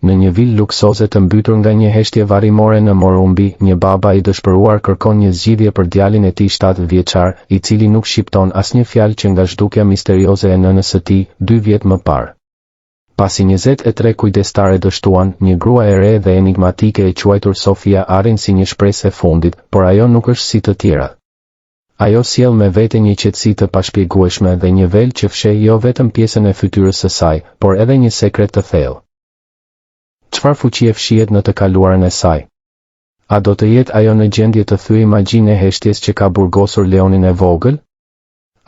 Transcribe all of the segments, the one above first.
Në një vilë luksoze të mbytur nga një heshtje varrimore në Morumbi, një baba i dëshpëruar kërkon një zgjidhje për djalin e tij 7 vjeçar, i cili nuk shqipton asnjë fjalë që nga zhdukja misterioze e nënës së tij 2 vjet më parë. Pasi 23 kujdestare dështuan, një grua e re dhe enigmatike e quajtur Sofia arrin si një shpresë e fundit, por ajo nuk është si të tjerat. Ajo sjell me vete një qetësi të pashpjegueshme dhe një vel që fsheh jo vetëm pjesën e fytyrës së saj, por edhe një sekret të thellë. Çfarë fuqie fshihet në të kaluarën e saj? A do të jetë ajo në gjendje të thyejë magjinë e heshtjes që ka burgosur leonin e vogël?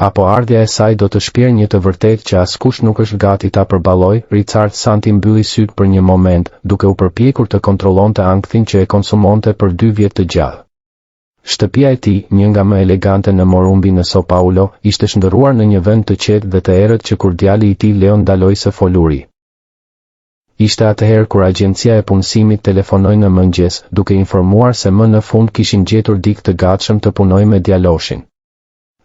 Apo ardhja e saj do të shpjerë një të vërtetë që askush nuk është gati ta përballojë? Richard Santi mbylli syt për një moment, duke u përpjekur të kontrollonte ankthin që e konsumonte për 2 vjet të gjallë. Shtëpia e tij, një nga më elegante në Morumbi në São Paulo, ishte shndërruar në një vend të qetë dhe të errët që kur djali i tij Leon daloi së foluri. Ishte atëherë kur agjencia e punësimit telefonoi në mëngjes, duke informuar se më në fund kishin gjetur dikë të gatshëm të punojë me djaloshin.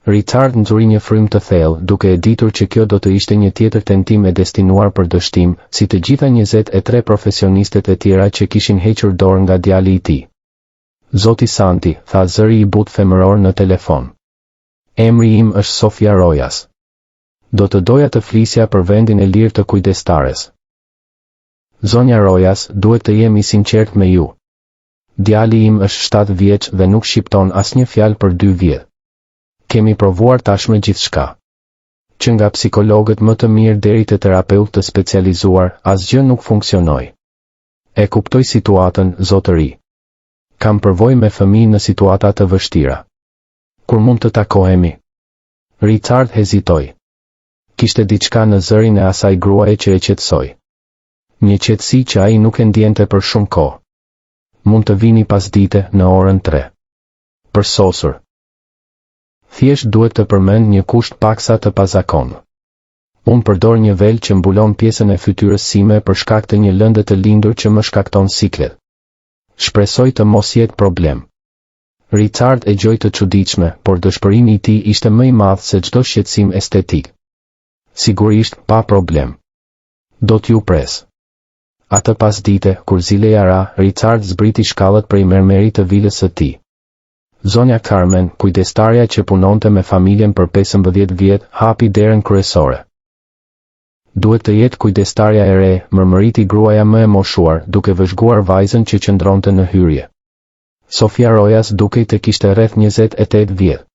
Richard nxori një frym të thellë, duke e ditur që kjo do të ishte një tjetër tentim e destinuar për dështim, si të gjitha 23 profesionistët e tjera që kishin hequr dorë nga djali i tij. Zoti Santi, tha zëri i butë femëror në telefon. Emri im është Sofia Rojas. Do të doja të flisja për vendin e lirë të kujdestares. Zonja Rojas, duhet të jemi sinqert me ju. Djali im është 7 vjeç dhe nuk shqipton asnjë fjalë për 2 vjet. Kemi provuar tashmë gjithçka. Që nga psikologët më të mirë deri te terapeutë të specializuar, asgjë nuk funksionoi. E kuptoj situatën, zotëri. Kam përvojë me fëmijë në situata të vështira. Kur mund të takohemi? Richard hezitoi. Kishte diçka në zërin e asaj gruaje që e qetësoi. Një qetësi që ai nuk e ndjente për shumë kohë. Mund të vini pasdite në orën 3. Përsosur. Thjesht duhet të përmend një kusht paksa të pazakonë. Unë përdor një vel që mbulon pjesën e fytyrës sime për shkak të një lëndë të lindur që më shkakton siklet. Shpresoj të mos jetë problem. Richard e gjoj të çuditshme, por dëshpërimi i tij ishte më i madh se çdo shqetësim estetik. Sigurisht, pa problem. Do t'ju pres. Atë pasdite, kur zileja ra, Richard zbriti shkallët prej mermerit të vilës së tij. Zonja Carmen, kujdestarja që punonte me familjen për 15 vjet, hapi derën kryesore. Duhet të jetë kujdestarja e re, mërmëriti gruaja më e moshuar, duke vëzhguar vajzën që qëndronte në hyrje. Sofia Rojas dukej të kishte rreth 28 vjet.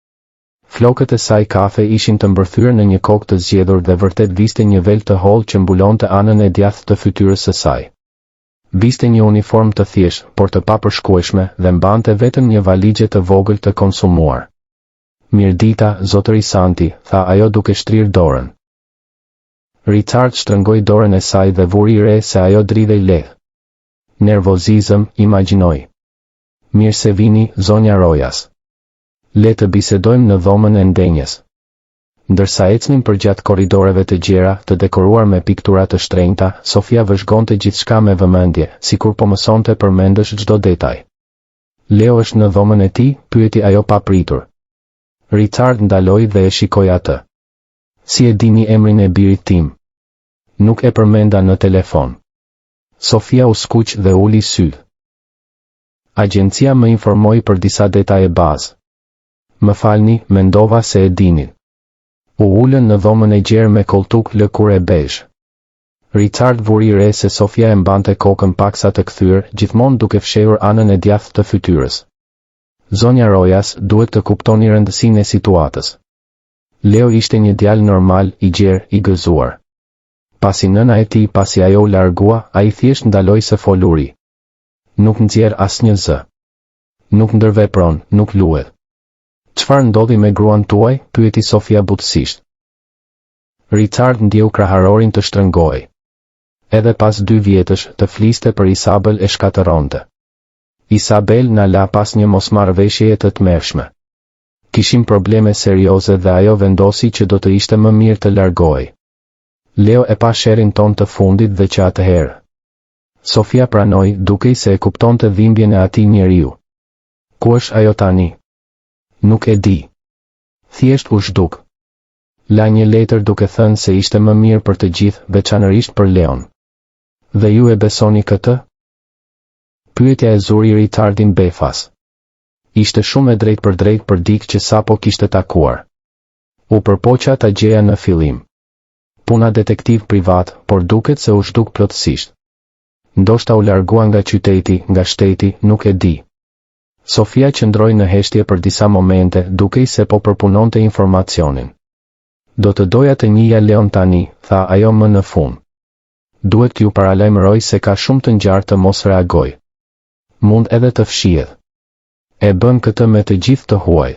Flokët e saj kafe ishin të mbërthyer në një kokë të zgjedhur dhe vërtet viste një vel të hollë që mbulonte anën e djathtë të fytyrës së saj. Viste një uniform të thjeshtë, por të papërshkueshme, dhe mbante vetëm një valixhe të vogël të konsumuar. Mirdita, zotëri Santi, tha ajo duke shtrirë dorën. Richard shtrëngoi dorën e saj dhe vuri re se ajo dridhej lehtë. Nervozizëm, imagjinoi. Mirë se vini, zonja Rojas. Le të bisedojmë në dhomën e ndenjes. Ndërsa ecnin përgjatë korridoreve të gjera, të dekoruar me piktura të shtrenjta, Sofia vëzhgonte gjithçka me vëmendje, sikur po mësonte përmendësh çdo detaj. Leo është në dhomën e tij, pyeti ajo papritur. Richard ndaloi dhe e shikoi atë. Si e dini emrin e birit tim? Nuk e përmenda në telefon. Sofia u skuq dhe uli syt. Agjencia më informoi për disa detaje bazë. Më falni, mendova se e dinin. U ulën në dhomën e gjerë me koltuk lëkure bezh. Richard vuri re se Sofia e mbante kokën paksa të kthyer, gjithmonë duke fshehur anën e djathtë të fytyrës. Zonja Rojas, duhet të kuptoni rëndësinë e situatës. Leo ishte një djalë normal, i gjerë, i gëzuar. Pasi nëna e tij pasi ajo u largua, ai thjesht ndaloi së foluri. Nuk nxjerr asnjë zë. Nuk ndërvepron, nuk luhet. Çfarë ndodhi me gruan tuaj? Pyeti Sofia butësisht. Richard ndjeu kraharorin të shtrëngoi. Edhe pas 2 vjetësh të fliste për Isabel e shkatëronte. Isabel na la pas një mosmarrëveshjeje të tmerrshme. Kishim probleme serioze dhe ajo vendosi që do të ishte më mirë të largohej. Leo e pa sherrin ton të fundit dhe që atëherë. Sofia pranoi, dukej se e kuptonte dhimbjen e atij njeriu. Ku është ajo tani? Nuk e di. Thjesht u zhduk. La një letër duke thënë se ishte më mirë për të gjithë, veçanërisht për Leon. Dhe ju e besoni këtë? Pyetja e zuri Richardin befas. Ishte shumë e drejt për dikë që sapo kishte takuar. U përpoqa ta gjeja në fillim. Puna detektiv privat, por duket se u zhduk plotësisht. Ndoshta u largua nga qyteti, nga shteti, nuk e di. Sofia qëndroi në heshtje për disa momente, dukej se po përpunonte informacionin. Do të doja të njihja Leon tani, tha ajo më në fund. Duhet t'ju paralajmëroj se ka shumë të ngjarë të mos reagoj. Mund edhe të fshihet. E bën këtë me të gjithë të huaj.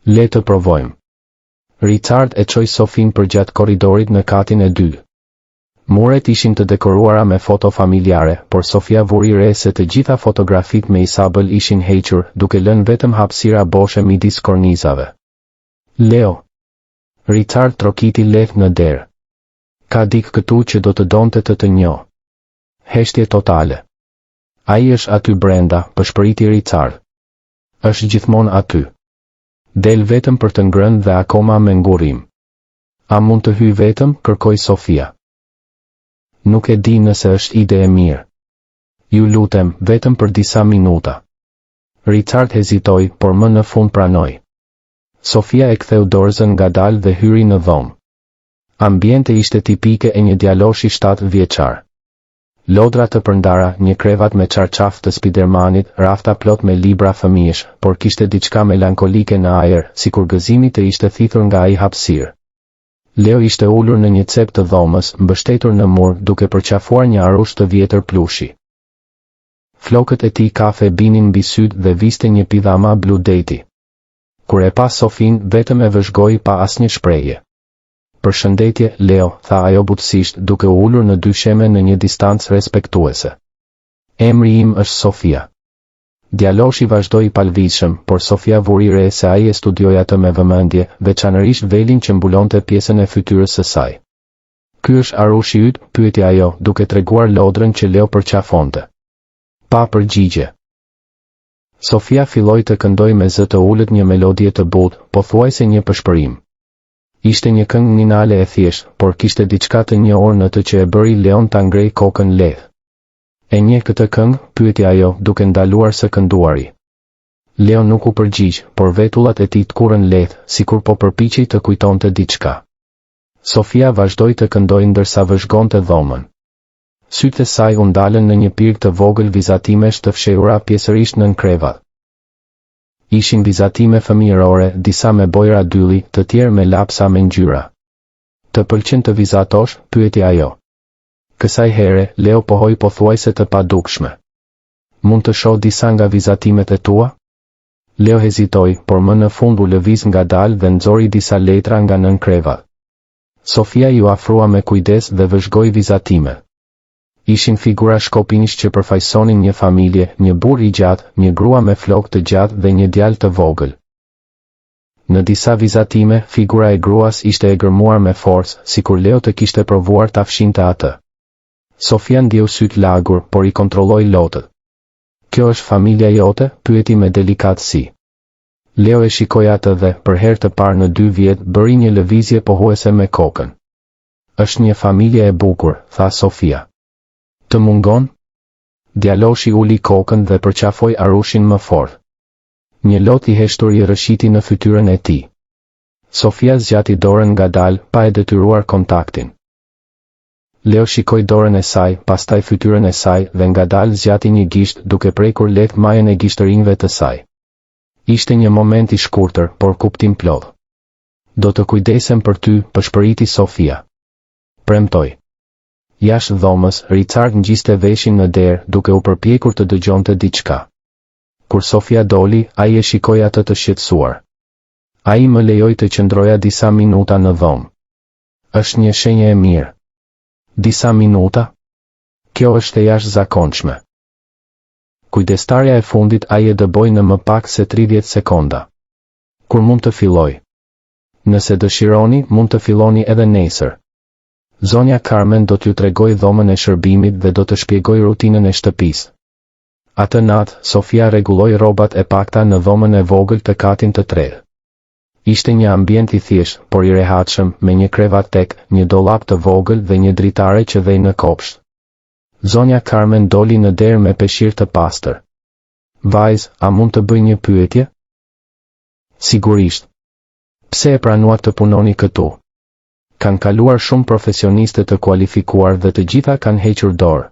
Le të provojmë. Richard e çoi Sofin përgjatë korridorit në katin e dytë. Muret ishin të dekoruara me foto familjare, por Sofia vuri re se të gjitha fotografitë me Isabel ishin hequr, duke lënë vetëm hapësira boshe midis kornizave. Leo. Richard trokiti lehtë në derë. Ka dikë këtu që do të donte të njoh. Heshtje totale. Ai është aty brenda, përshpëriti Richard. Është gjithmonë aty. Del vetëm për të ngrënë dhe akoma me ngurim. A mund të hyj vetëm, kërkoi Sofia. Nuk e di nëse është ide e mirë. Ju lutem, vetëm për disa minuta. Richard hezitoi, por më në fund pranoi. Sofia e ktheu dorëzën ngadalë dhe hyri në dhomë. Ambiente ishte tipike e një djaloshi 7 vjeçar. Lodra të përndara, një krevat me çarçaf të Spidermanit, rafta plot me libra fëmijësh, por kishte diçka melankolike në ajër, sikur gëzimi të ishte thithur nga ai hapësirë. Leo ishte ulur në një cep të dhomës, mbështetur në mur, duke përqafuar një arush të vjetër plushi. Flokët e tij kafe binin mbi syt dhe viste një pidhama blu deti. Kur e pa Sofin, vetëm e vëzhgoi pa asnjë shprehje. Përshëndetje, Leo, tha ajo butësisht, duke u ulur në dysheme në një distancë respektuese. Emri im është Sofia. Djaloshi vazhdoi palvizshëm, por Sofia vuri re se ai e studioi atë me vëmendje, veçanërisht velin që mbulonte pjesën e fytyrës së saj. Ky është arushi yt, pyeti ajo, duke treguar lodrën që Leo përqafonte. Pa përgjigje. Sofia filloi të këndoj me zë të ulët një melodie të butë, pothuajse një përshpërim. Ishte një këngë ninale e thjesht, por kishte diçka të njohur në të që e bëri Leon ta ngrej kokën lehtë. E njeh këtë këngë, pyeti ajo, duke ndaluar së kënduari. Leo nuk u përgjigj, por vetullat e tij tkurrën lehtë, sikur po përpiqej të kujtonte diçka. Sofia vazhdoi të këndojë ndërsa vëzhgonte dhomën. Sytë e saj u ndalën në një pirg të vogël vizatimesh të fshehura pjesërisht nën krevat. Ishin vizatime fëmijërore, disa me bojra dylli, të tjerë me lapsa me ngjyra. Të pëlqen të vizatosh, pyeti ajo. Kësaj here, Leo pohoi pothuajse të padukshme. Mund të shoh disa nga vizatimet e tua? Leo hezitoi, por më në fund u lëviz ngadalë dhe nxori disa letra nga nën krevat. Sofia ju afrua me kujdes dhe vëzhgoi vizatimet. Ishin figura shkopinish që përfaqësonin një familje, një burr i gjatë, një grua me flokë të gjatë dhe një djalë të vogël. Në disa vizatime, figura e gruas ishte e gërmuar me forcë, sikur Leo të kishte provuar ta fshinte atë. Sofia ndjeu syt lagur, por i kontrolloi lotët. Kjo është familja jote? Pyeti me delikatësi. Leo e shikoi atë dhe, për herë të parë në 2 vjet, bëri një lëvizje pohuese me kokën. Është një familje e bukur, tha Sofia. Të mungon? Djaloshi uli kokën dhe përqafoi arushin më fort. Një lot i heshtur i rëshiti në fytyrën e tij. Sofia zgjati dorën ngadalë, pa e detyruar kontaktin. Leo shikoi dorën e saj, pastaj fytyrën e saj dhe ngadalë zgjati një gisht duke prekur lehtë majën e gishtërinjve të saj. Ishte një moment i shkurtër, por kuptim plot. Do të kujdesem për ty, përshpëriti Sofia. Premtoi. Jashtë dhomës, Richard ngjiste veshin në derë, duke u përpjekur të dëgjonte diçka. Kur Sofia doli, ai e shikoi atë të shqetësuar. Ai më lejoi të qëndroja disa minuta në dhomë. Është një shenjë e mirë. Disa minuta? Kjo është e jashtëzakonshme. Kujdestarja e fundit ai e dëboi në më pak se 30 sekonda. Kur mund të filloj? Nëse dëshironi, mund të filloni edhe nesër. Zonja Carmen do t'ju tregoj dhomën e shërbimit dhe do të shpjegoj rutinën e shtëpisë. Atë natë, Sofia rregulloi rrobat e pakta në dhomën e vogël të katin të tretë. Ishte një ambient i thjeshtë, por i rehatshëm, me një krevat tek, një dollap të vogël dhe një dritare që vej në kopsht. Zonja Carmen doli në derë me peshqir të pastër. Vajz, a mund të bëj një pyetje? Sigurisht. Pse e pranuat të punoni këtu? Kanë kaluar shumë profesioniste të kualifikuar dhe të gjitha kanë hequr dorë.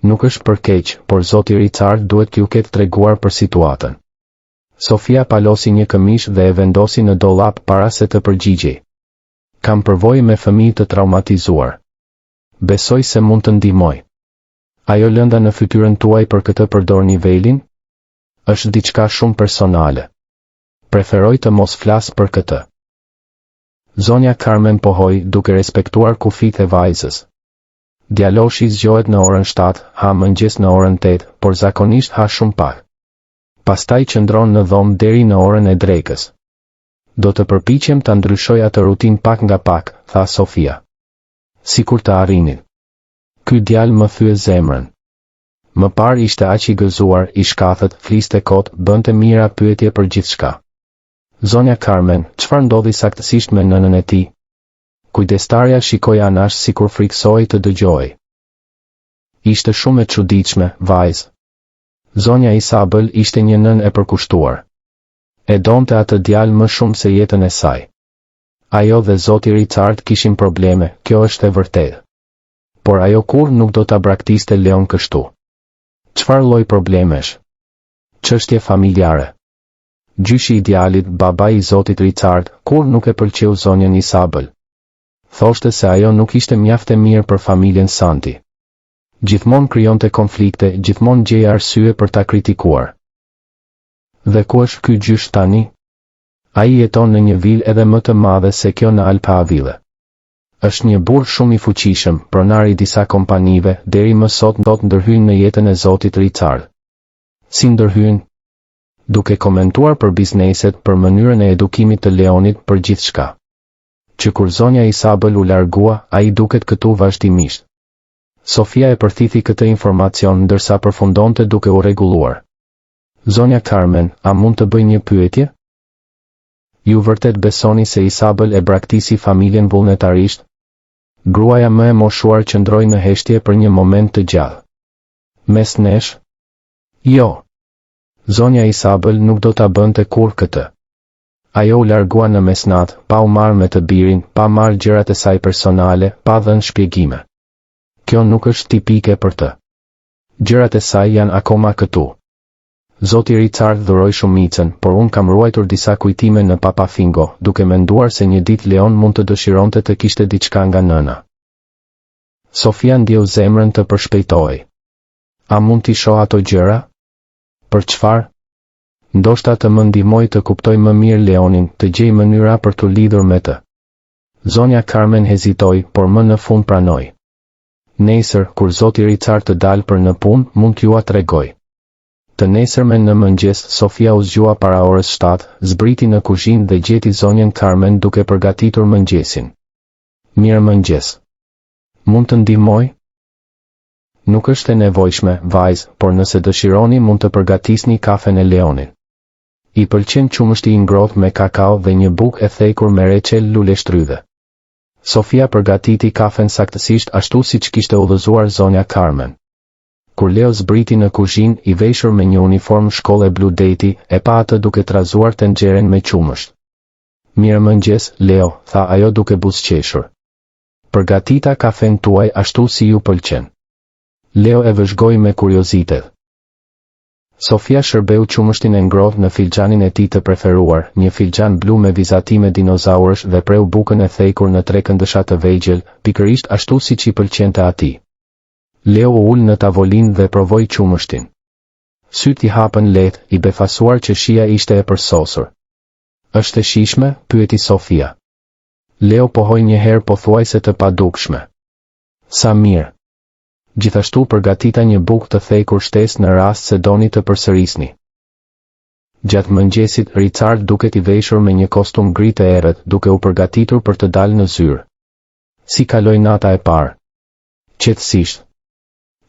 Nuk është për keq, por zoti Richard duhet t'ju ketë treguar për situatën. Sofia palosi një këmish dhe e vendosi në dollap para se të përgjigjej. Kam përvojë me fëmijë të traumatizuar. Besoj se mund të ndihmoj. Ajo lënda në fytyrën tuaj për këtë përdor nivelin? Është diçka shumë personale. Preferoj të mos flas për këtë. Zonja Carmen pohoi duke respektuar kufit e vajzës. Djaloshi zgjohet në orën 7, ha mëngjes në orën 8, por zakonisht ha shumë pak. Pastaj qëndron në dhomë deri në orën e drekës. Do të përpiqem ta ndryshoj atë rutinë pak nga pak, tha Sofia. Sikur të arrinin. Ky djalë më thye zemrën. Më parë ishte aq i gëzuar, i shkathet, fliste kot, bënte mira pyetje për gjithçka. Zonja Carmen, çfarë ndodhi saktësisht me nënën e tij? Kujdestarja shikoi anash sikur friksoi të dëgjoj. Ishte shumë e çuditshme, vajzë. Zonja Isabel ishte një nën e përkushtuar. E donte atë djalë më shumë se jetën e saj. Ajo dhe zoti Richard kishin probleme, kjo është e vërtetë. Por ajo kur nuk do ta braktiste Leon kështu. Çfarë lloj problemesh? Çështje familjare. Gjyshi i djalit, babai i zotit Richard, kur nuk e pëlqeu zonjën Isabel. Thoshte se ajo nuk ishte mjaft e mirë për familjen Santi. Gjithmonë krijonte konflikte, gjithmonë gjej arsye për ta kritikuar. Dhe ku është ky gjysh tani? Ai jeton në një vilë edhe më të madhe se kjo në Alphaville. Është një burr shumë i fuqishëm, pronar i disa kompanive, deri më sot ndërhyn në jetën e zotit Richard. Si ndërhyn? Duke komentuar për bizneset, për mënyrën e edukimit të Leonit, për gjithçka. Që kur zonja Isabel u largua, ai duket këtu vazhdimisht. Sofia e përthithi këtë informacion ndërsa përfundonte duke u rregulluar. Zonja Carmen, a mund të bëj një pyetje? Ju vërtet besoni se Isabel e braktisi familjen vullnetarisht? Gruaja më e moshuar qëndroi në heshtje për një moment të gjallë. Mes nesh? Jo. Zonja Isabel nuk do ta bënte kur këtë. Ajo u largua në mesnat, pa u marrë me të birin, pa marrë gjërat e saj personale, pa dhënë shpjegime. Kjo nuk është tipike për të. Gjërat e saj janë akoma këtu. Zoti Richard dhuroi shumicën, por unë kam ruajtur disa kujtime në Papafingo, duke menduar se një ditë Leon mund të dëshironte të kishte diçka nga nëna. Sofia ndjeu zemrën të përshpejtoi. A mund t'i shoh ato gjëra? Për çfarë? Ndoshta të më ndihmoj të kuptoj më mirë Leonin, të gjej mënyra për t'u lidhur me të. Zonja Carmen hezitoi, por më në fund pranoi. Nesër, kur zoti Richard të dalë për në punë, mund t'ju tregoj. Të nesërmen në mëngjes, Sofia u zgjua para orës 7, zbriti në kuzhinë dhe gjeti zonjën Carmen duke përgatitur mëngjesin. Mirë mëngjes. Mund të ndihmoj? Nuk është e nevojshme, vajzë, por nëse dëshironi mund të përgatisni kafen e Leonit. I pëlqen qumështi i ngrohtë me kakao dhe një bukë e thekur me reçel lule shtrydhe. Sofia përgatiti kafen saktësisht ashtu siç kishte udhëzuar zonja Carmen. Kur Leo zbriti në kuzhinë, i veshur me një uniform shkolle blu deti, e pa atë duke trazuar tenxhere me qumësht. Mirë mëngjes, Leo, tha ajo duke buzëqeshur. Përgatita kafen tuaj ashtu si ju pëlqen. Leo e vëzhgoi me kuriozitet. Sofia shërbeu qumështin e ngrohtë në filxhanin e tij të preferuar, një filxhan blu me vizatime dinozaurësh dhe preu bukën e thekur në 3 këndësha të vegjël, pikërisht ashtu siç i pëlqente atij. Leo u ul në tavolinë dhe provoi qumështin. Syt i hapën lehtë, i befasuar që shija ishte e përsosur. Është e shijshme? Pyeti Sofia. Leo pohoi një herë pothuajse të padukshme. Sa mirë. Gjithashtu përgatita një bukë të thekur shtesë në rast se doni të përsërisni. Gjatë mëngjesit, Richard duket i veshur me një kostum gri të errët, duke u përgatitur për të dalë në zyrë. Si kaloi nata e parë? Qetësisht.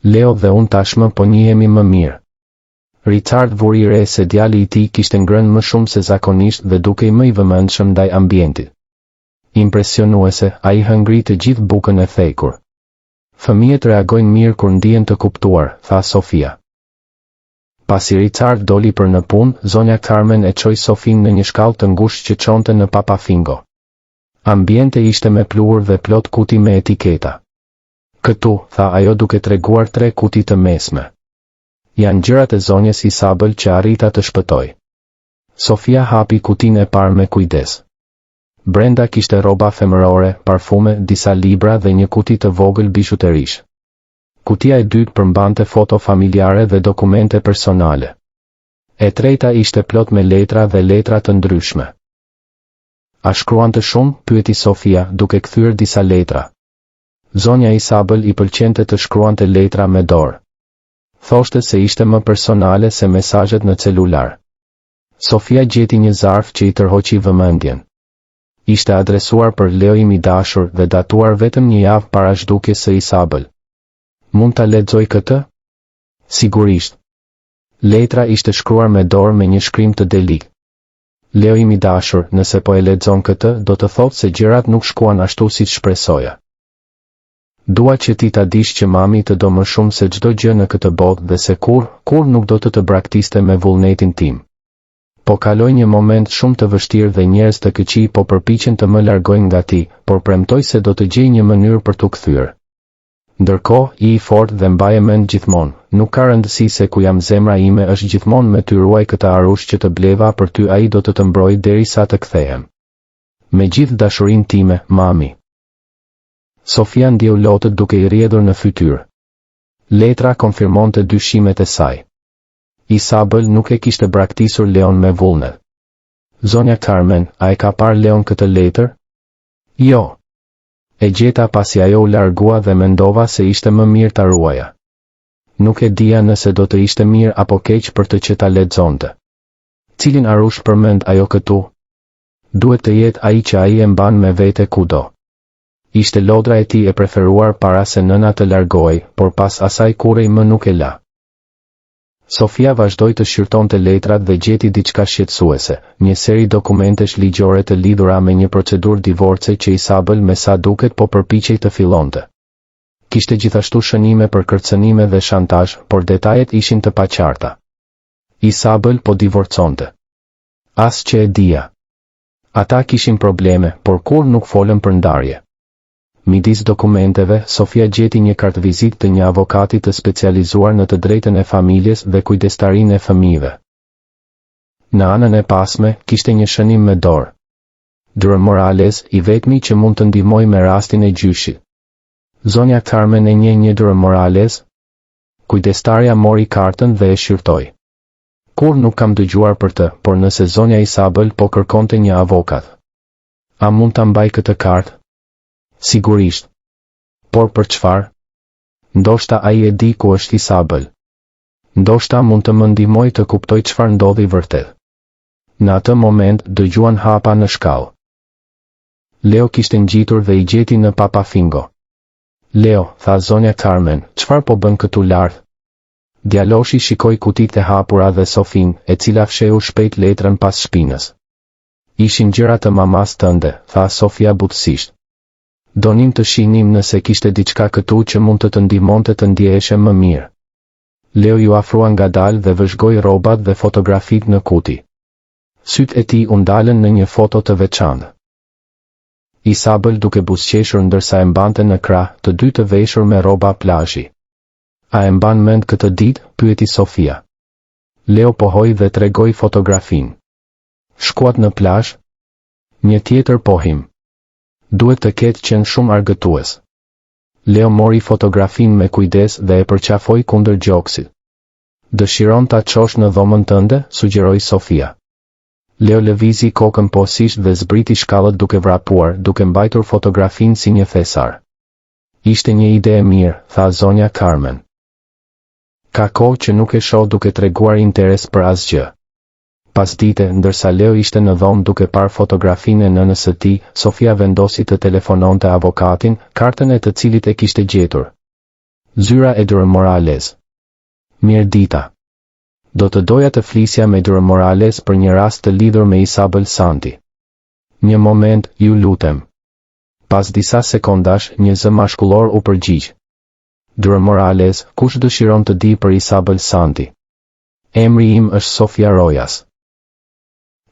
Leo dhe unë tashmë po njihemi më mirë. Richard vuri re se djali i tij kishte ngrënë më shumë se zakonisht dhe dukej më i vëmendshëm ndaj ambientit. Impresionuese, ai hëngri të gjithë bukën e thekur. Fëmijët reagojnë mirë kur ndihen të kuptuar, tha Sofia. Pasi Richard doli për në punë, zonja Carmen e çoi Sofin në një shkallë të ngushtë që çonte në Papafingo. Ambiente ishte me pluhur dhe plot kuti me etiketa. Këtu, tha ajo duke treguar 3 kuti të mesme. Janë gjërat e zonjës Isabel që arrita të shpëtoj. Sofia hapi kutinë e parë me kujdes. Brenda kishte rroba femërore, parfume, disa libra dhe një kuti të vogël bishuterish. Kutia e dytë përmbante foto familjare dhe dokumente personale. E treta ishte plot me letra dhe letra të ndryshme. A shkruan të shumë? Pyeti Sofia, duke kthyer disa letra. Zonja Isabel i pëlqente të shkruante letra me dorë. Thoshte se ishte më personale se mesazhet në celular. Sofia gjeti një zarf që i tërhoqi vëmendjen. Ishte adresuar për Leo im i dashur dhe datuar vetëm një javë para zhdukjes së Isabel. Mund ta lexoj këtë? Sigurisht. Letra ishte shkruar me dorë me një shkrim të delikt. Leo im i dashur, nëse po e lexon këtë, do të thotë se gjërat nuk shkuan ashtu siç shpresoja. Dua që ti ta dish që mami të do më shumë se çdo gjë në këtë botë dhe se kur nuk do të braktiste me vullnetin tim. Po kaloj një moment shumë të vështirë dhe njerëz të këqij po përpiqen të më largojnë nga ti, por premtoj se do të gjej një mënyrë për t'u kthyer. Ndërkohë, i fortë dhe mbaje mend gjithmonë, nuk ka rëndësi se ku jam, zemra ime është gjithmonë me ty, ruaj këtë arush që të bleva për ty, ai do të mbrojë derisa të kthehem. Me gjithë dashurinë time, mami. Sofia ndjeu lotët duke i rrjedhur në fytyrë. Letra konfirmonte dyshimet e saj. Isabel nuk e kishte braktisur Leon me vullnet. Zonja Carmen, a e ka parë Leon këtë letër? Jo. E gjeta pasi ajo u largua dhe mendova se ishte më mirë ta ruaja. Nuk e dija nëse do të ishte mirë apo keq për të që ta lexonte. Cilin arush përmend ajo këtu? Duhet të jetë ai që ai e mban me vete kudo. Ishte lodra e tij e preferuar para se nëna të largohej, por pas asaj kurrë më nuk e la. Sofia vazhdoi të shqyrtonte letrat dhe gjeti diçka shqetësuese, një seri dokumentesh ligjore të lidhura me një procedurë divorce që Isabel me sa duket po përpiqej të fillonte. Kishte gjithashtu shënime për kërcënime dhe shantazh, por detajet ishin të paqarta. Isabel po divorconte. As që e dija. Ata kishin probleme, por kur nuk folën për ndarje. Midis dokumenteve, Sofia gjeti një kartë vizit të një avokati të specializuar në të drejtën e familjes dhe kujdestarinë e fëmijëve. Në anën e pasme, kishte një shënim me dorë. Dura Morales, i vetmi që mund të ndihmojë me rastin e gjyshit. Zonja Carmen e njeh një Dura Morales? Kujdestarja mori kartën dhe e shqyrtoi. Kur nuk kam dëgjuar për të, por nëse zonja Isabel po kërkonte një avokat. A mund ta mbaj këtë kartë? Sigurisht. Por për çfarë? Ndoshta ai e di ku është Isabel. Ndoshta mund të më ndihmojë të kuptoj çfarë ndodhi vërtet. Në atë moment dëgjuan hapa në shkallë. Leo kishte ngjitur dhe i gjeti në Papafingo. Leo, tha zonja Carmen, çfarë po bën këtu lart? Djaloshi shikoi kutitë e hapura dhe Sofin, e cila fsheu shpejt letrën pas shpinës. Ishin gjëra të mamas tënde, tha Sofia butësisht. Donim të shihnim nëse kishte diçka këtu që mund të ndihmonte të ndjeheshe më mirë. Leo ju afrua ngadalë dhe vëzhgoi rrobat dhe fotografitë në kuti. Sytë e tij u ndalën në një foto të veçantë. Isabel duke buzëqeshur ndërsa e mbante në krah, të dy të veshur me rroba plazhi. A e mban mend këtë ditë? Pyeti Sofia. Leo pohoi dhe tregoi fotografinë. Shkuat në plazh? Një tjetër pohim. Duhet të ketë qenë shumë argëtues. Leo mori fotografinë me kujdes dhe e përqafoi kundër gjoksit. Dëshiron ta çosh në dhomën tënde? Sugjeroi Sofia. Leo lëvizi kokën poshtë dhe zbriti shkallët duke vrapuar, duke mbajtur fotografinë si një thesar. Ishte një ide e mirë, tha zonja Carmen. Ka kohë që nuk e shoh duke treguar interes për asgjë. Pasdite, ndërsa Leo ishte në dhomë duke parë fotografinë e nënës së tij, Sofia vendosi të telefononte avokatin, kartën e të cilit e kishte gjetur. Zyra e Dura Morales. Mirëdita. Do të doja të flisja me Dura Morales për një rast të lidhur me Isabel Santi. Një moment, ju lutem. Pas disa sekondash, një zë mashkullor u përgjigj. Dura Morales, kush dëshiron të di për Isabel Santi? Emri im është Sofia Rojas.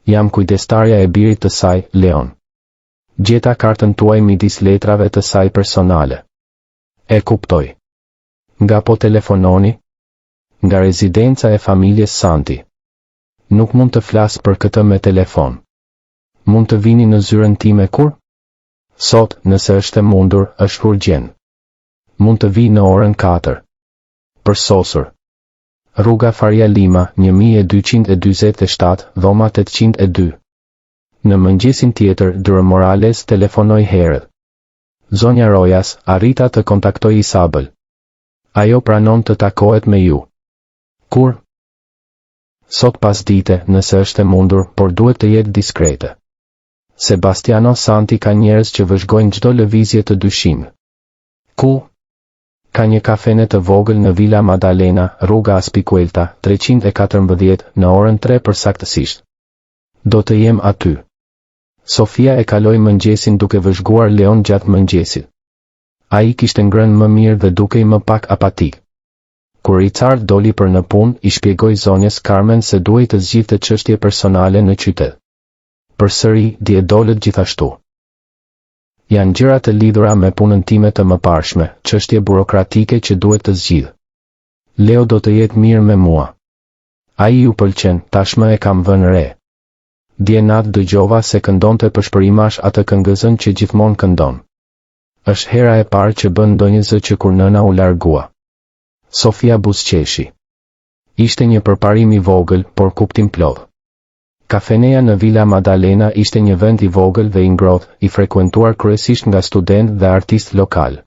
Jam kujdestarja e birit të saj, Leon. Gjeta kartën tuaj midis letrave të saj personale. E kuptoj. Nga po telefononi? Nga rezidenca e familjes Santi. Nuk mund të flas për këtë me telefon. Mund të vini në zyrën time kur? Sot, nëse është e mundur, është urgjent. Mund të vi në orën 4. Përsosur. Rruga Faria Lima, 1247, dhoma 802. Në mëngjesin tjetër, Dura Morales telefonoi herët. Zonja Rojas, arrita të kontaktoj Isabel. Ajo pranon të takohet me ju. Kur? Sot pas dite, nëse është e mundur, por duhet të jetë diskrete. Sebastiano Santi ka njerëz që vëzhgojnë çdo lëvizje të dyshim. Ku? Ka një kafene të vogël në Villa Madalena, rruga Aspicuelta, 314, në orën 3 përsaktësisht. Do të jem aty. Sofia e kaloi mëngjesin duke vëzhguar Leon gjatë mëngjesit. Ai kishte ngrënë më mirë dhe dukej më pak apatik. Kur Richard doli për në punë, I shpjegoi zonjës Carmen se duhej të zgjidhte çështje personale në qytet. Përsëri, dje dolët gjithashtu. Janë gjëra të lidhura me punën time të mëparshme, çështje burokratike që duhet të zgjidh. Leo do të jetë mirë me mua. Ai ju pëlqen, tashmë e kam vënë re. Dje natë dëgjova se këndonte përshpërimash atë këngëzën që gjithmonë këndon. Është hera e parë që bën ndonjë zë që kur nëna u largua. Sofia buzëqeshi. Ishte një përparim I vogël, por kuptim plodh. Kafeneja në Villa Madalena ishte një vend I vogël dhe I ngrohtë, I frekuentuar kryesisht nga student dhe artist lokal.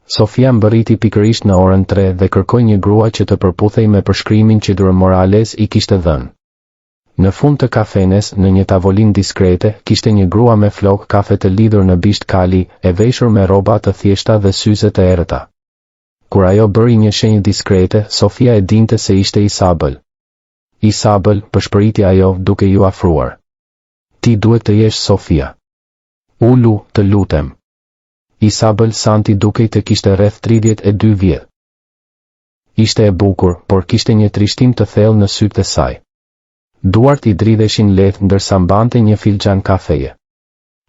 Sofia mbërriti pikërisht në orën 3 dhe kërkoi një grua që të përputhej me përshkrimin që Dura Morales I kishte dhënë. Në fund të kafenes, në një tavolinë diskrete, kishte një grua me flokë kafe të lidhur në bisht kali, e veshur me rroba të thjeshta dhe syze të errëta. Kur ajo bëri një shenjë diskrete, Sofia e dinte se ishte Isabel. Isabel, përshpëriti ajo duke ju afruar. Ti duhet të jesh Sofia. Ulu, të lutem. Isabel Santi dukej të kishte rreth 32 vjet. Ishte e bukur, por kishte një trishtim të thellë në sytë e saj. Duart I dridheshin lehtë ndërsa mbante një filxhan kafeje.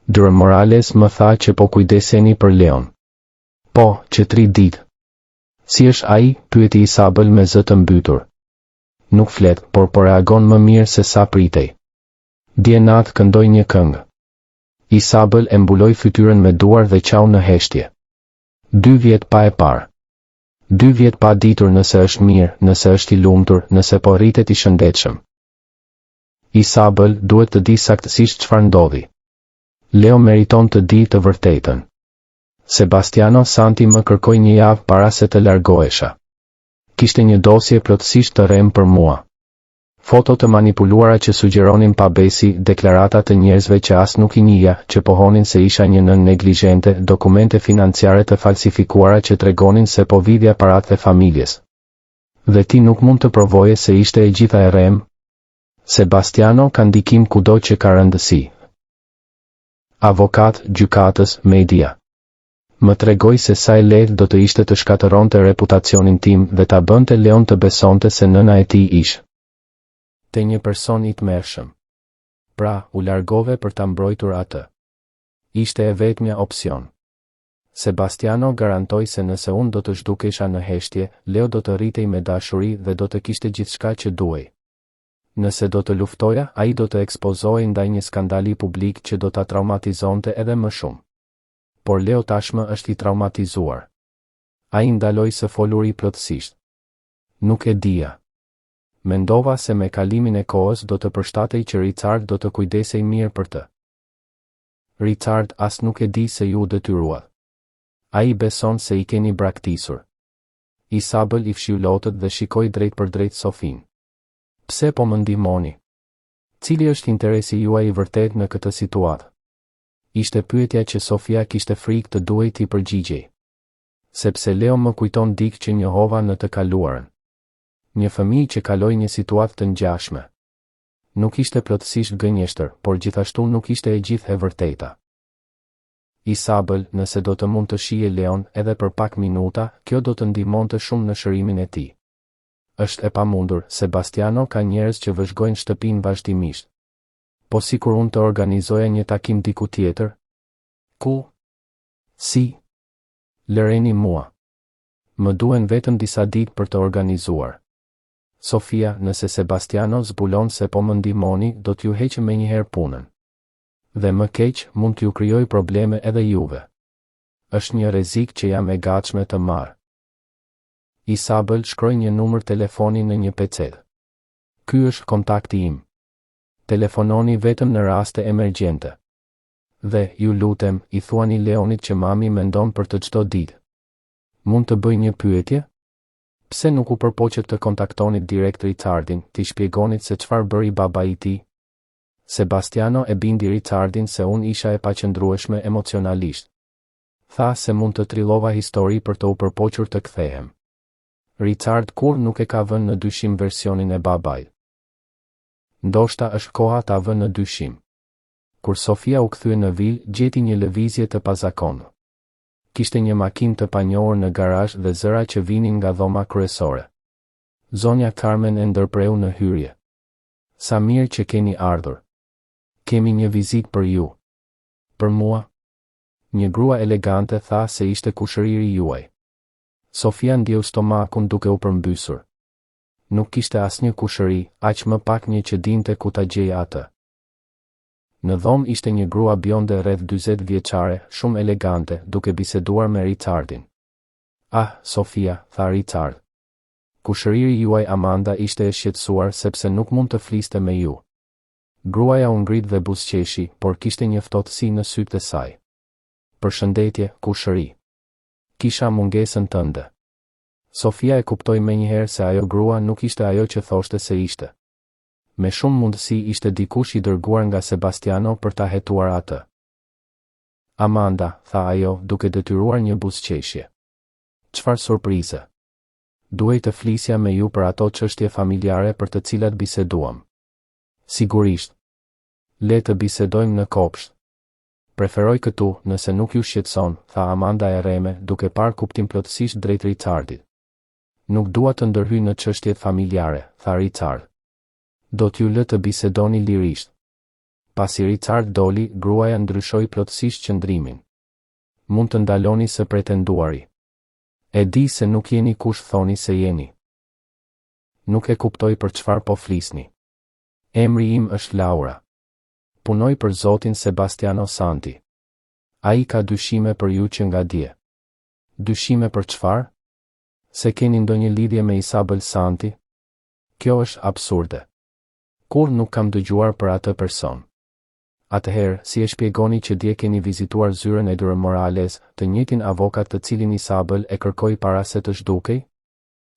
Dura Morales më tha që po kujdeseni për Leon. Po, që 3 ditë. Si është ai? Pyeti Isabel me zë të mbytur. Nuk flet, por po reagon më mirë se sa pritej. Dje natë këndoi një këngë. Isabel e mbuloi fytyrën me duar dhe qau në heshtje. 2 vjet pa e parë. 2 vjet pa ditur nëse është mirë, nëse është I lumtur, nëse po rritet I shëndetshëm. Isabel duhet të di saktësisht çfarë ndodhi. Leo meriton të di të vërtetën. Sebastiano Santi më kërkoi një javë para se të largohesha. Kishte një dosje plotësisht të rrem për mua. Foto të manipuluara që sugjeronin pabesi, deklarata të njerëzve që as nuk I njihja, që pohonin se isha një nën neglizhente, dokumente financiare të falsifikuara që tregonin se po vidhja paratë e familjes. Dhe ti nuk mund të provoje se ishte e gjitha e rrem? Sebastiano ka ndikim kudo që ka rëndësi. Avokat, gjykatës, media. Më tregoj se sa e lehtë do të ishte të shkatëronte reputacionin tim dhe ta bënte Leon të besonte se nëna e tij ishte te një person I tmerrshëm. Pra, u largove për ta mbrojtur atë. Ishte e vetmja opsion. Sebastiano garantoi se nëse unë do të zhdukesha në heshtje, Leo do të rritej me dashuri dhe do të kishte gjithçka që duhej. Nëse do të luftoja, ai do të ekspozohej ndaj një skandali publik që do ta traumatizonte edhe më shumë. Por Leo tashmë është I traumatizuar. Ai ndaloi së foluri plotësisht. Nuk e dija. Mendova se me kalimin e kohës do të përshtatej që Richard do të kujdesej mirë për të. Richard as nuk e di se ju detyruat. Ai beson se I keni braktisur. Isabel I fshiu lotët dhe shikoi drejt për drejt Sofin. Pse po më ndihmoni? Cili është interesi juaj I vërtet në këtë situatë? Ishte pyetja që Sofia kishte frikë të duhej t'i përgjigjej. Sepse Leo më kujton dikë që njohova në të kaluarën. Një fëmijë që kaloi një situatë të ngjashme. Nuk ishte plotësisht gënjeshtër, por gjithashtu nuk ishte e gjithë e vërteta. Isabel, nëse do të mund të shije Leon edhe për pak minuta, kjo do të ndihmonte shumë në shërimin e tij. Është e pamundur, Sebastiano ka njerëz që vëzhgojnë shtëpinë vazhdimisht. Po sikur unë të organizoja një takim diku tjetër? Ku? Si? Lëreni mua. Më duhen vetëm disa ditë për të organizuar. Sofia, nëse Sebastiano zbulon se po më ndihmoni, do t'ju heqë menjëherë punën. Dhe më keq, mund t'ju krijoj probleme edhe juve. Është një rrezik që jam e gatshme të marr. Isabel shkroi një numër telefoni në një pecet. Ky është kontakti im. Telefononi vetëm në raste emergjente. Dhe, ju lutem, i thuani Leonit që mami mendon për të çdo ditë. Mund të bëj një pyetje? Pse nuk u përpoqet të kontaktonit direkt Richardin, t'i shpjegonit se çfarë bëri babai i tij? Sebastiano e bindi Richardin se unë isha e paqëndrueshme emocionalisht. Tha se mund të trillova histori për të u përpoqur të kthehem. Richard kur nuk e ka vënë në dyshim versionin e babait. Ndoshta është koha ta vënë në dyshim. Kur Sofia u kthye në vil, gjeti një lëvizje të pazakontë. Kishte një makinë të panjohur në garazh dhe zëra që vinin nga dhoma kryesore. Zonja Carmen e ndërpreu në hyrje. Sa mirë që keni ardhur. Kemi një vizitë për ju. Për mua? Një grua elegante tha se ishte kushëriri juaj. Sofia ndjeu stomakun duke u përmbysur. Nuk kishte asnjë kushëri, aq më pak një që dinte ku ta gjej atë. Në dhomë ishte një grua bjonde rreth 40 vjeçare, shumë elegante, duke biseduar me Richardin. Ah, Sofia, tha Richard. Kushëriri juaj Amanda ishte e shqetësuar sepse nuk mund të fliste me ju. Gruaja u ngrit dhe buzëqeshi, por kishte një ftohtësi në sytë e saj. Përshëndetje, kushëri. Kisha mungesën tënde. Sofia e kuptoi menjëherë se ajo grua nuk ishte ajo që thoshte se ishte. Me shumë mundësi ishte dikush i dërguar nga Sebastiano për ta hetuar atë. Amanda, tha ajo, duke detyruar një buzëqeshje. Çfarë surprize. Duhej të flisja me ju për ato çështje familjare për të cilat biseduam. Sigurisht. Le të bisedojmë në kopsht. Preferoj këtu, nëse nuk ju shqetëson, tha Amanda e rreme, duke parë kuptim plotësisht drejt Richardit. Nuk dua të ndërhyj në çështjet familjare, tha Richard. Do t'ju lë të bisedoni lirisht. Pasi Richard doli, gruaja ndryshoi plotësisht qëndrimin. Mund të ndaloni së pretenduari. E di se nuk jeni kush thoni se jeni. Nuk e kuptoj për çfarë po flisni. Emri im është Laura. Punoj për zotin Sebastiano Santi. Ai ka dyshime për ju që nga dje. Dyshime për çfarë? Se keni ndonjë lidhje me Isabel Santi? Kjo është absurde. Kur nuk kam dëgjuar për atë person. Atëherë, si e shpjegoni që dje keni vizituar zyrën e Dure Morales, të njëjtin avokat të cilin Isabel e kërkoi para se të zhdukej?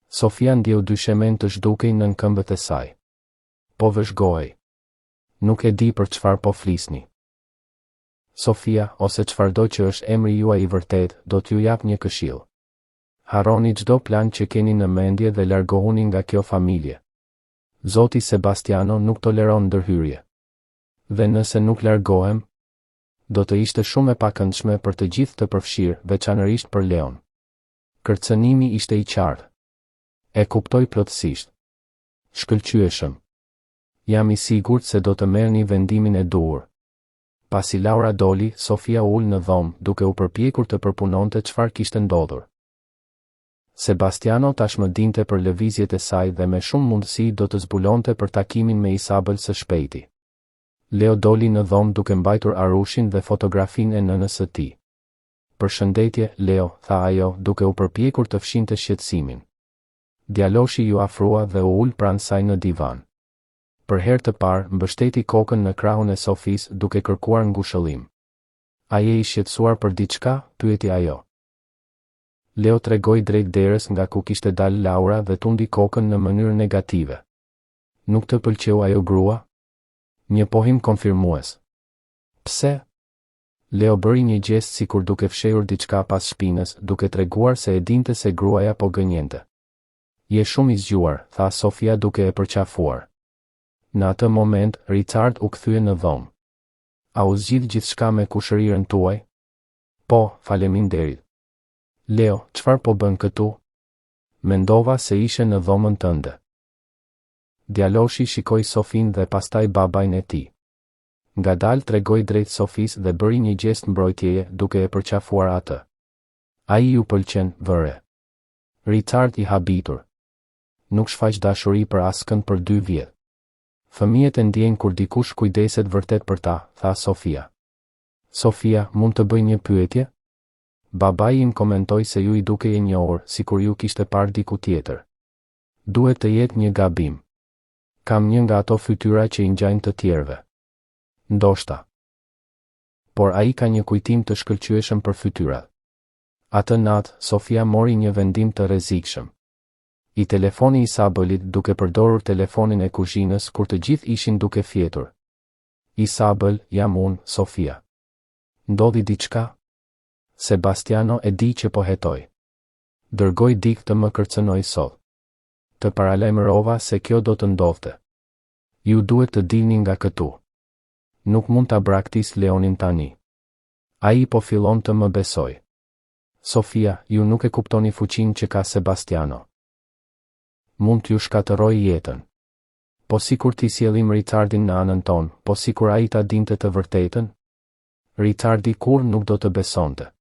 Sofia ndjeu dyshemen të zhdukej nën këmbët e saj. Po vëzhgohej. Nuk e di për çfarë po flisni. Sofia, ose çfarëdo që është emri juaj i vërtet, do t'ju jap një këshill. Harroni çdo plan që keni në mendje dhe largohuni nga kjo familje. Zoti Sebastiano nuk toleron ndërhyrje. Dhe nëse nuk largohem, do të ishte shumë e pakëndshme për të gjithë të përfshirë, veçanërisht për Leon. Kërcënimi ishte i qartë. E kuptoj plotësisht. Shkëlqyeshëm. Jam i sigurt se do të merrni vendimin e duhur. Pasi Laura doli, Sofia ul në dhomë, duke u përpjekur të përpunonte çfarë kishte ndodhur. Sebastiano tashmë dinte për lëvizjet e saj dhe me shumë mundësi do të zbulonte për takimin me Isabel së shpejti. Leo doli në dhomë duke mbajtur arushin dhe fotografinë e nënës së tij. Përshëndetje, Leo, tha ajo, duke u përpjekur të fshinte shqetësimin. Djaloshi ju afrua dhe u ul pranë saj në divan. Për herë të parë, mbështeti kokën në krahun e Sofis duke kërkuar ngushëllim. A je i shqetësuar për diçka? Pyeti ajo. Leo tregoi drejt derës nga ku kishte dalë Laura dhe tundi kokën në mënyrë negative. Nuk të pëlqeu ajo grua? Një pohim konfirmues. Pse? Leo bëri një gjest sikur duke fshehur diçka pas shpinës, duke treguar se e dinte se gruaja po gënjente. Je shumë i zgjuar, tha Sofia duke e përqafuar. Në atë moment, Richard u kthye në dhomë. A u zgjidh gjithçka me kushërirën tuaj? Po, faleminderit. Leo, çfarë po bën këtu? Mendova se ishe në dhomën tënde. Djaloshi shikoi Sofin dhe pastaj babajn e tij. Ngadalë tregoi drejt Sofis dhe bëri një gjest mbrojtjeje duke e përqafuar atë. Ai ju pëlqen, vëre. Richard i habitur. Nuk shfaq dashuri për askënd për 2 vjet. Fëmijët e ndjejnë kur dikush kujdeset vërtet për ta, tha Sofia. Sofia, mund të bëj një pyetje? Babai im komentoi se ju i duke e njohur, sikur ju kishte parë diku tjetër. Duhet të jetë një gabim. Kam një nga ato fytyra që i ngjajnë të tjerëve. Ndoshta. Por ai ka një kujtim të shkëlqyeshëm për fytyrat. Atë natë, Sofia mori një vendim të rrezikshëm. I telefoni Isabëlit duke përdorur telefonin e kuzhinës kur të gjithë ishin duke fjetur. Isabël, jam unë, Sofia. Ndodhi diçka? Sebastiano e di që po hetoj. Dërgoj dik të më kërcënoj sot. Të paralajmërova se kjo do të ndodhte. Ju duhet të dilni nga këtu. Nuk mund ta braktis Leonin tani. Ai po fillon të më besoj. Sofia, ju nuk e kuptoni fuqinë që ka Sebastiano. Mund t'ju shkatërroj jetën. Po sikur t'i sjellim Richardin në anën tonë, po sikur ai ta dinte të vërtetën? Richardi kur nuk do të besonte.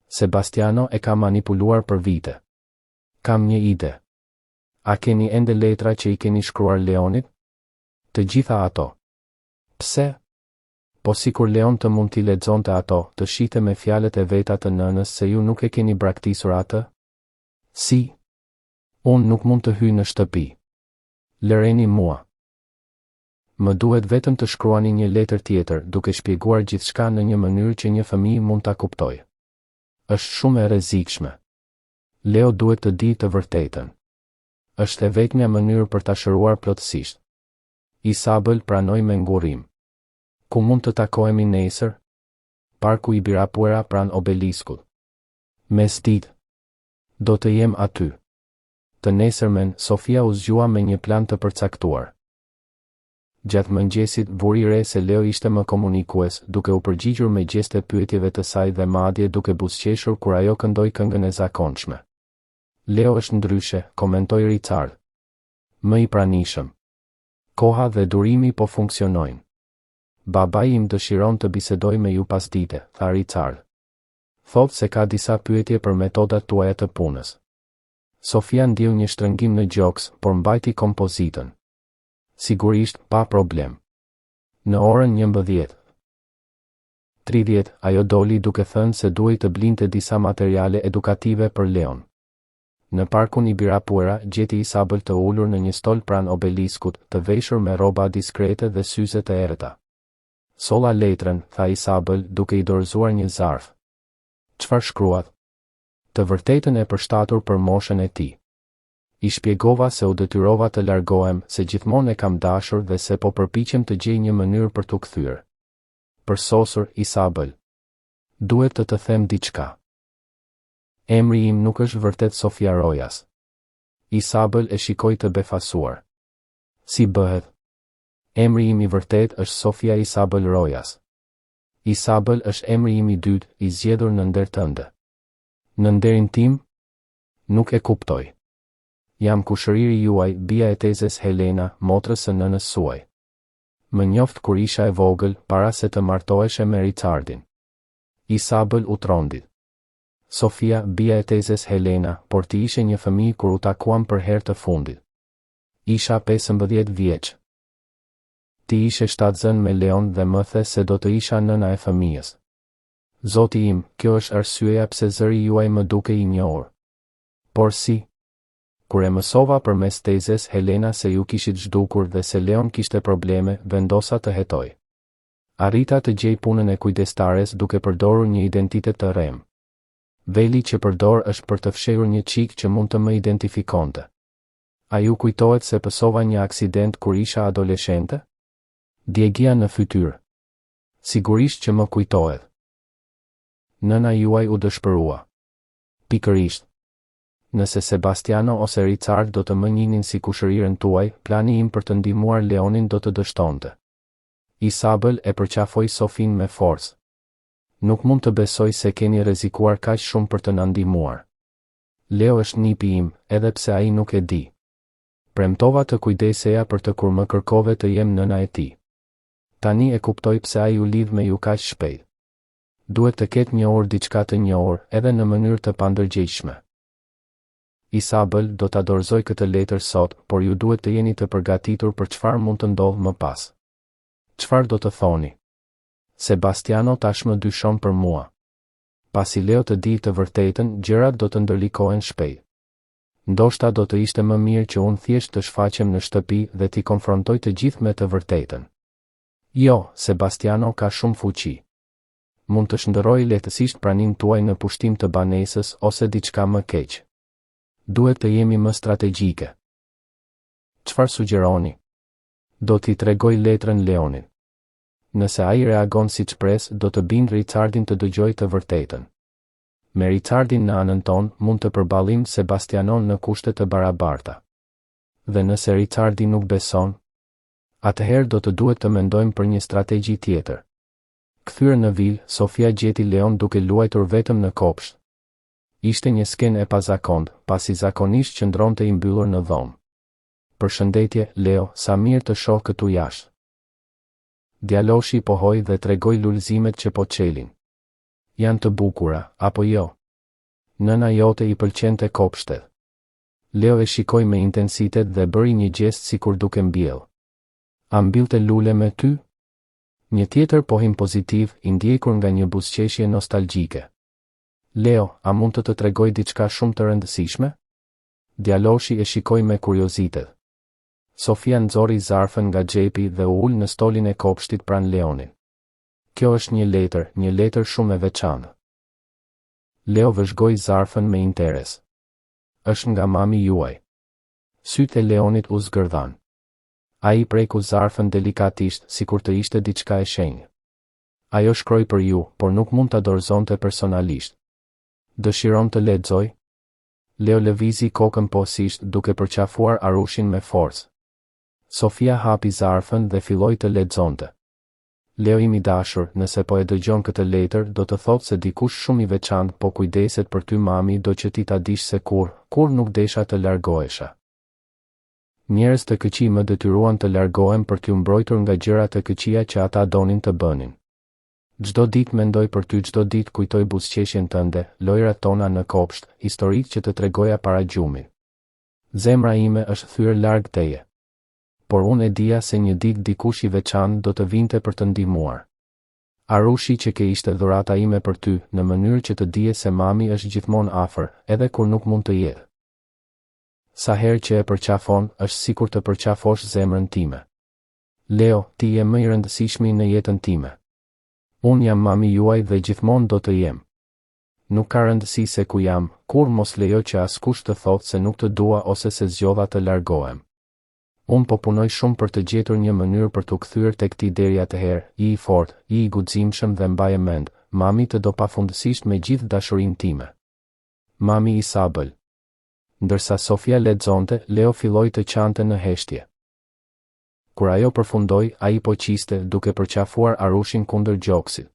Sebastiano e ka manipuluar për vite. Kam një ide. A keni ende letra që i keni shkruar Leonit? Të gjitha ato. Pse? Po sikur Leon të mund t'i lexonte ato, të shite me fjalët e veta të nënës se ju nuk e keni braktisur atë? Si? Unë nuk mund të hyj në shtëpi. Lëreni mua. Më duhet vetëm të shkruani një letër tjetër duke shpjeguar gjithçka në një mënyrë që një fëmijë mund ta kuptojë. Është shumë e rrezikshme. Leo duhet të di të vërtetën. Është e vetmja mënyrë për ta shëruar plotësisht. Isabel pranoi me ngurrim. Ku mund të takohemi nesër? Parku i Birapuera pran obeliskut. Mesditë. Do të jem aty. Të nesërmen, Sofia u zgjua me një plan të përcaktuar. Gjatë mëngjesit vuri re se Leo ishte më komunikues, duke u përgjigjur me gjeste pyetjeve të saj dhe madje duke buzëqeshur kur ajo këndoi këngën e zakonshme. Leo është ndryshe, komentoi Richard. Më i pranishëm. Koha dhe durimi po funksionojnë. Babai im dëshiron të bisedoj me ju pasdite, tha Richard. Thot se ka disa pyetje për metodat tuaja të punës. Sofia ndjeu një shtrëngim në gjoks, por mbajti kompozitën. Sigurisht, pa problem. Në orën 11:30, ajo doli duke thënë se duhej të blinte disa materiale edukative për Leon. Në parkun i Birapuera gjeti Isabel të ulur në një stol pran obeliskut, të veshur me rroba diskrete dhe syze të errëta. Solla letrën, tha Isabel duke i dorëzuar një zarf. Çfarë shkruat? Të vërtetën e përshtatur për moshën e tij. I shpjegova se u detyrova të largohem, se gjithmonë e kam dashur dhe se po përpiqem të gjej një mënyrë për t'u kthyer. Përsosur, Isabel. Duhet të them diçka. Emri im nuk është vërtet Sofia Rojas. Isabel e shikoi të befasuar. Si bëhet? Emri im i vërtet është Sofia Isabel Rojas. Isabel është emri im i dytë, i zgjedhur në nder tënde. Në nderin tim? Nuk e kuptoj. Jam kushëriri juaj, bia e tezes Helena, motrës së nënës suaj. Më njoft kur isha e vogël, para se të martoheshe me Richardin. Isabel u trondit. Sofia, bia e tezes Helena, por ti ishe një fëmijë kur u takuam për herë të fundit. Isha 15 vjeç. Ti ishe shtatzën me Leon dhe më the se do të isha nëna e fëmijës. Zoti im, kjo është arsyeja pse zëri juaj më duke i njohur. Por si? Kur e mësova përmes tezes Helena se ju kishit zhdukur dhe se Leon kishte probleme, vendosa të hetoj. Arrita të gjej punën e kujdestares duke përdorur një identitet të rem. Veli që përdor është për të fshehur një çik që mund të më identifikonte. A ju kujtohet se pësova një aksident kur isha adoleshente? Djegia në fytyrë. Sigurisht që më kujtohet. Nëna juaj u dëshpërua. Pikërisht. Nëse Sebastiano ose Richard do të më njihnin si kushërirën tuaj, plani im për të ndihmuar Leonin do të dështonte. Isabel e përqafoi Sofin me forcë. Nuk mund të besoj se keni rrezikuar kaq shumë për të na ndihmuar. Leo është nipi im, edhe pse ai nuk e di. Premtova të kujdeseja për të kur më kërkove të jem nëna e tij. Tani e kuptoj pse ai u lidh me ju kaq shpejt. Duhet të ketë një orë diçka të njohur, edhe në mënyrë të pandërgjegjshme. Isabel do ta dorëzoj këtë letër sot, por ju duhet të jeni të përgatitur për çfarë mund të ndodhë më pas. Çfarë do të thoni? Sebastiano tashmë dyshon për mua. Pasi Leo të di të vërtetën, gjërat do të ndërlikohen shpejt. Ndoshta do të ishte më mirë që unë thjesht të shfaqem në shtëpi dhe t'i konfrontoj të gjithë me të vërtetën. Jo, Sebastiano ka shumë fuqi. Mund të shndërroj lehtësisht praninë tuaj në pushtim të banesës ose diçka më keq. Duhet të jemi më strategjike. Çfarë sugjeroni? Do t'i tregoj letrën Leonit. Nëse ai reagon siç pres, do të bind Richardin të dëgjojë të vërtetën. Me Richardin në anën tonë, mund të përballim Sebastianon në kushte të barabarta. Dhe nëse Richardi nuk beson, atëherë do të duhet të mendojmë për një strategji tjetër. Kthyer në vil, Sofia gjeti Leon duke luajtur vetëm në kopsht. Ishte një skenë e pazakont, pasi zakonisht qëndronte i mbyllur në dhomë. Përshëndetje, Leo, sa mirë të shoh këtu jashtë. Djaloshi pohoi dhe tregoi lulëzimet që po çelin. Janë të bukura, apo jo? Nëna jote i pëlqente kopshtet. Leo e shikoi me intensitet dhe bëri një gjest sikur duke mbjell. A mbillte lule me ty? Një tjetër pohim pozitiv, i ndjekur nga një buzëqeshje nostalgjike. Leo, a mund të tregoj diçka shumë të rëndësishme? Djaloshi e shikoi me kuriozitet. Sofia nxori zarfën nga xhepi dhe u ul në stolin e kopshtit pranë Leonit. Kjo është një letër shumë e veçantë. Leo vëzhgoi zarfën me interes. Është nga mami juaj. Sytë e Leonit u zgërdhan. Ai preku zarfën delikatisht, sikur të ishte diçka e shenjtë. Ajo shkroi për ju, por nuk mund ta dorëzonte personalisht. Dëshiron të lexoj? Leo lëvizi kokën poshtë duke përqafuar Arushin me forcë. Sofia hapi zarfën dhe filloi të lexonte. Leo im i dashur, nëse po e dëgjon këtë letër, do të thotë se dikush shumë i veçantë po kujdeset për ty mami, do që ti ta dish se kur nuk desha të largohesha. Njerëz të këqij më detyruan të largohem për t'u mbrojtur nga gjërat e këqija që ata donin të bënin. Çdo ditë mendoj për ty, çdo ditë kujtoj buzëqeshjen tënde, lojrat tona në kopsht, historitë që të tregoja para gjumit. Zemra ime është thyer larg teje. Por unë e dija se një ditë dikush i veçantë do të vinte për të ndihmuar. Arushi që ke ishte dhurata ime për ty, në mënyrë që të dije se mami është gjithmonë afër, edhe kur nuk mund të jetë. Sa herë që e përqafon, është sikur të përqafosh zemrën time. Leo, ti je më i rëndësishmi në jetën time. Unë jam mami juaj dhe gjithmonë do të jem. Nuk ka rëndësi se ku jam, kur mos lejo që askush të thotë se nuk të dua ose se zgjodha të largohem. Unë po punoj shumë për të gjetur një mënyrë për t'u kthyer tek ti deri atëherë, i fortë, i guximshëm dhe mbaje mend, mami të do pafundësisht me gjithë dashurinë time. Mami Isabel. Ndërsa Sofia lexonte, Leo filloi të qante në heshtje. Kur ajo përfundoi, ai po qiste duke përqafuar Arushin kundër gjoksit.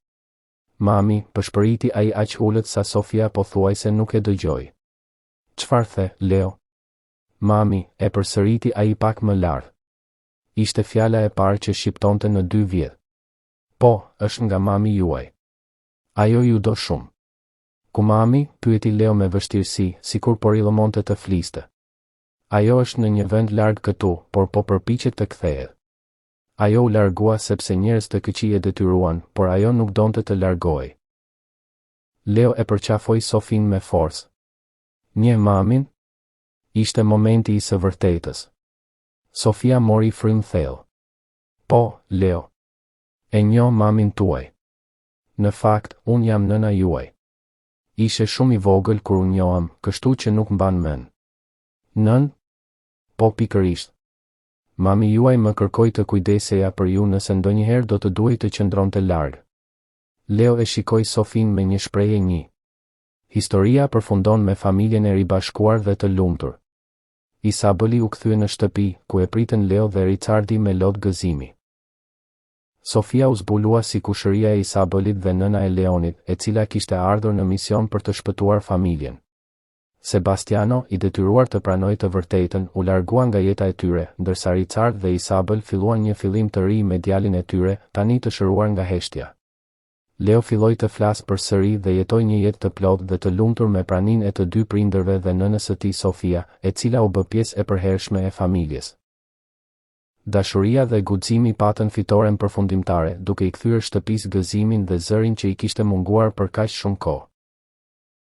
Mami, përshpëriti ai aq ulët sa Sofia pothuajse nuk e dëgjoi. Çfarë the, Leo? Mami, e përsëriti ai pak më lart. Ishte fjala e parë që shqiptonte në 2 vjet. Po, është nga mami juaj. Ajo ju do shumë. Ku mami? Pyeti Leo me vështirësi, sikur po rillëmonte të fliste. Ajo është në një vend larg këtu, por po përpiqet të kthehet. Ajo u largua sepse njerëz të këqij e detyruan, por ajo nuk donte të largohej. Leo e përqafoi Sofin me forcë. Një mamin? Ishte momenti i së vërtetës. Sofia mori frym thellë. Po, Leo. E njoh mamin tuaj. Në fakt, unë jam nëna juaj. Ishe shumë i vogël kur unë njoham, kështu që nuk mban mend. Nën? Po pikërisht. Mami juaj më kërkoi të kujdeseja për ju nëse ndonjëherë do të duhej të qëndronte larg. Leo e shikoi Sofin me një shprehje një. Historia përfundon me familjen e ribashkuar dhe të lumtur. Isabeli u kthye në shtëpi, ku e pritën Leo dhe Richardi me lot gëzimi. Sofia u zbulua si kushëria e Isabelit dhe nëna e Leonit, e cila kishte ardhur në mision për të shpëtuar familjen. Sebastiano, i detyruar të pranojë të vërtetën, u largua nga jeta e tyre, ndërsa Richard dhe Isabel filluan një fillim të ri me djalin e tyre, tani të shëruar nga heshtja. Leo filloi të flasë përsëri dhe jetoi një jetë të plotë dhe të lumtur me praninë e të dy prindërve dhe nënës së tij Sofia, e cila u bë pjesë e përhershme e familjes. Dashuria dhe guximi patën fitoren përfundimtare, duke i kthyer shtëpisë gëzimin dhe zërin që i kishte munguar për kaq shumë kohë.